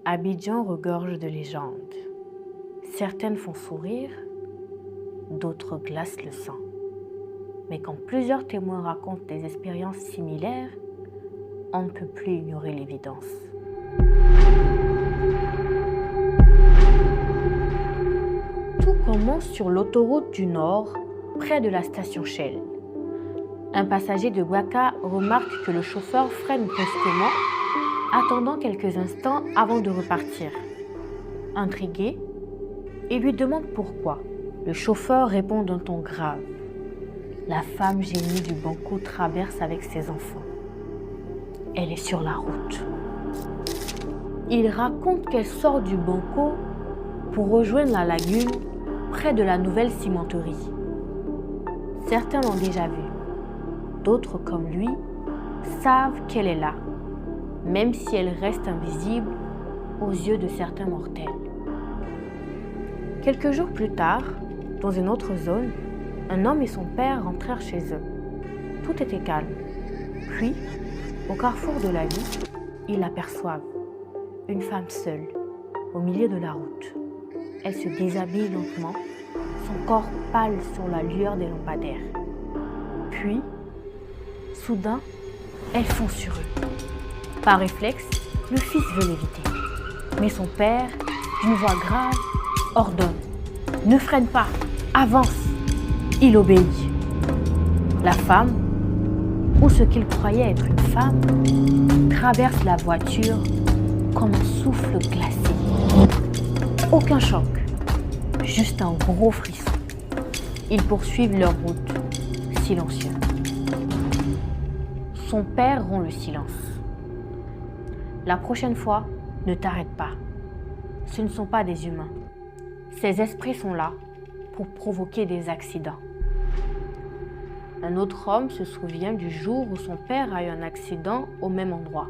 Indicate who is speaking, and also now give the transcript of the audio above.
Speaker 1: Abidjan regorge de légendes. Certaines font sourire, d'autres glacent le sang. Mais quand plusieurs témoins racontent des expériences similaires, on ne peut plus ignorer l'évidence. Tout commence sur l'autoroute du Nord, près de la station Shell. Un passager de Ouaka remarque que le chauffeur freine brusquement, attendant quelques instants avant de repartir. Intrigué, il lui demande pourquoi. Le chauffeur répond d'un ton grave. La femme génie du banco traverse avec ses enfants. Elle est sur la route. Il raconte qu'elle sort du banco pour rejoindre la lagune près de la nouvelle cimenterie. Certains l'ont déjà vue. D'autres, comme lui, savent qu'elle est là, même si elle reste invisible aux yeux de certains mortels. Quelques jours plus tard, dans une autre zone, un homme et son père rentrèrent chez eux. Tout était calme. Puis, au carrefour de la vie, ils aperçoivent une femme seule, au milieu de la route. Elle se déshabille lentement, son corps pâle sur la lueur des lampadaires. Puis, soudain, elle fonce sur eux. Par réflexe, le fils veut l'éviter. Mais son père, d'une voix grave, ordonne « Ne freine pas, avance !» Il obéit. La femme, ou ce qu'il croyait être une femme, traverse la voiture comme un souffle glacé. Aucun choc, juste un gros frisson. Ils poursuivent leur route, silencieux. Son père rompt le silence. La prochaine fois, ne t'arrête pas. Ce ne sont pas des humains. Ces esprits sont là pour provoquer des accidents. Un autre homme se souvient du jour où son père a eu un accident au même endroit.